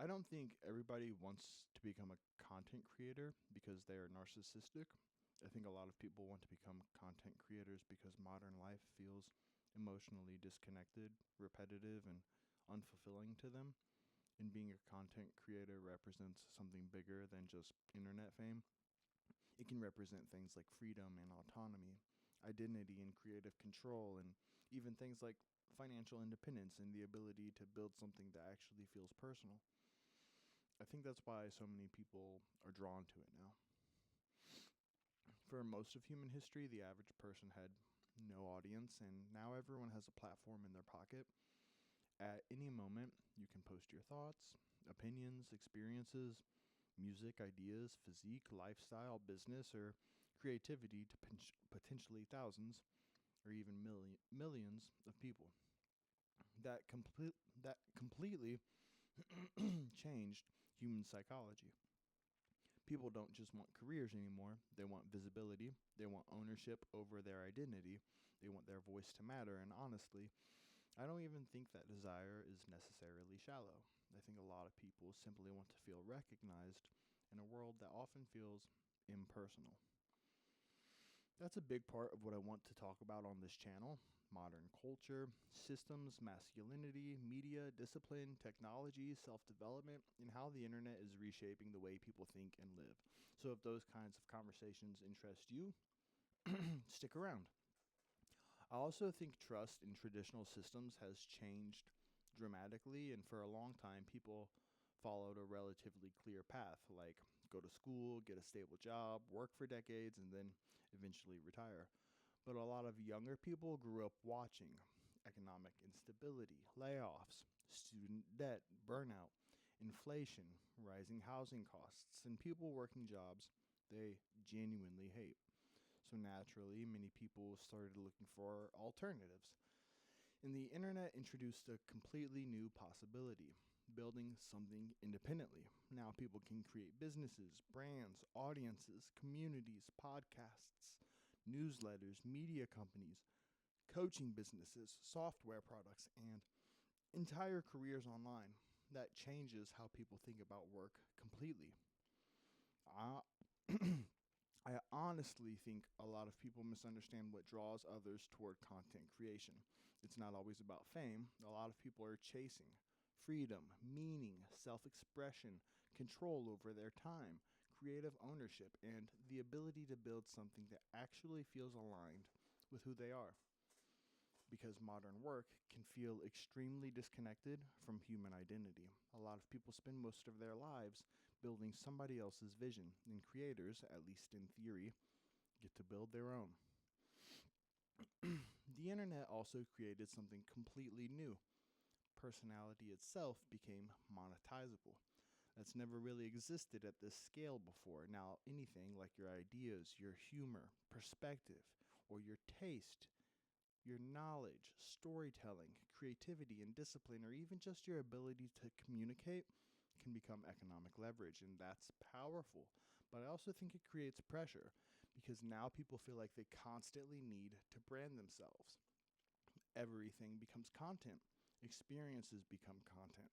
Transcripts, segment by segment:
I don't think everybody wants to become a content creator because they are narcissistic. I think a lot of people want to become content creators because modern life feels emotionally disconnected, repetitive, and unfulfilling to them. And being a content creator represents something bigger than just internet fame. It can represent things like freedom and autonomy, identity and creative control, and even things like financial independence and the ability to build something that actually feels personal. I think that's why so many people are drawn to it now. For most of human history, the average person had no audience, and now everyone has a platform in their pocket. At any moment, you can post your thoughts, opinions, experiences, music, ideas, physique, lifestyle, business, or creativity to potentially thousands or even millions of people. That completely changed human psychology. People don't just want careers anymore. They want visibility. They want ownership over their identity. They want their voice to matter. And honestly, I don't even think that desire is necessarily shallow. I think a lot of people simply want to feel recognized in a world that often feels impersonal. That's a big part of what I want to talk about on this channel: modern culture, systems, masculinity, media, discipline, technology, self development, and how the internet is reshaping the way people think and live. So, if those kinds of conversations interest you, stick around. I also think trust in traditional systems has changed dramatically, and for a long time, people followed a relatively clear path, like go to school, get a stable job, work for decades, and then eventually retire. But a lot of younger people grew up watching economic instability, layoffs, student debt, burnout, inflation, rising housing costs, and people working jobs they genuinely hate. So naturally, many people started looking for alternatives. And the internet introduced a completely new possibility: building something independently. Now people can create businesses, brands, audiences, communities, podcasts, newsletters, media companies, coaching businesses, software products, and entire careers online. That changes how people think about work completely. I, I honestly think a lot of people misunderstand what draws others toward content creation. It's not always about fame. A lot of people are chasing freedom, meaning, self expression, control over their time, creative ownership, and the ability to build something that actually feels aligned with who they are. Because modern work can feel extremely disconnected from human identity. A lot of people spend most of their lives building somebody else's vision, and creators, at least in theory, get to build their own. The internet also created something completely new. Personality itself became monetizable. That's never really existed at this scale before. Now, anything like your ideas, your humor, perspective, or your taste, your knowledge, storytelling, creativity, and discipline, or even just your ability to communicate, can become economic leverage, and that's powerful. But I also think it creates pressure because now people feel like they constantly need to brand themselves. Everything becomes content, experiences become content,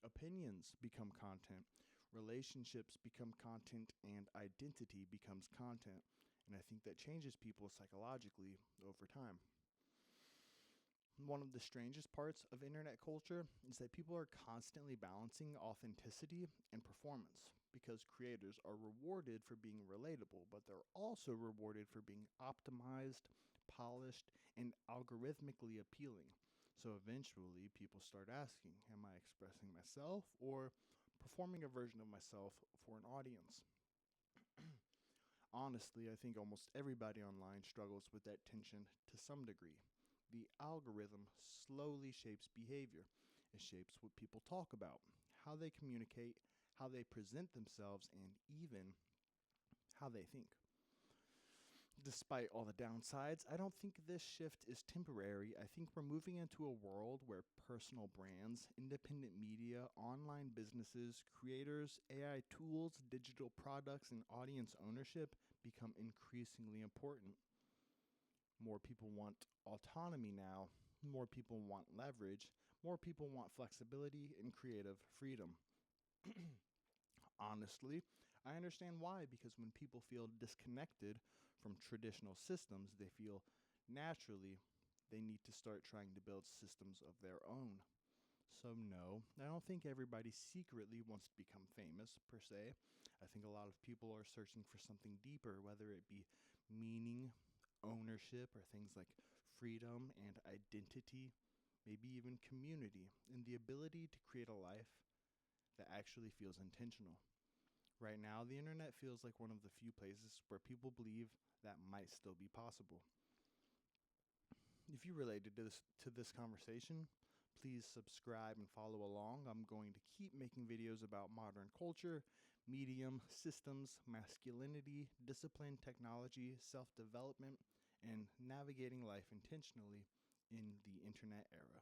opinions become content, relationships become content, and identity becomes content. And I think that changes people psychologically over time. One of the strangest parts of internet culture is that people are constantly balancing authenticity and performance because creators are rewarded for being relatable, but they're also rewarded for being optimized, polished, and algorithmically appealing. So eventually, people start asking, am I expressing myself or performing a version of myself for an audience? Honestly, I think almost everybody online struggles with that tension to some degree. The algorithm slowly shapes behavior. It shapes what people talk about, how they communicate, how they present themselves, and even how they think. Despite all the downsides, I don't think this shift is temporary. I think we're moving into a world where personal brands, independent media, online businesses, creators, AI tools, digital products, and audience ownership become increasingly important. More people want autonomy now. More people want leverage. More people want flexibility and creative freedom. Honestly, I understand why, because when people feel disconnected from traditional systems, they feel naturally they need to start trying to build systems of their own. So, no, I don't think everybody secretly wants to become famous, per se. I think a lot of people are searching for something deeper, whether it be meaning, ownership, or things like freedom and identity, maybe even community, and the ability to create a life that actually feels intentional. Right now, the internet feels like one of the few places where people believe that might still be possible. If you related to this conversation, please subscribe and follow along. I'm going to keep making videos about modern culture, medium, systems, masculinity, discipline, technology, self-development, and navigating life intentionally in the internet era.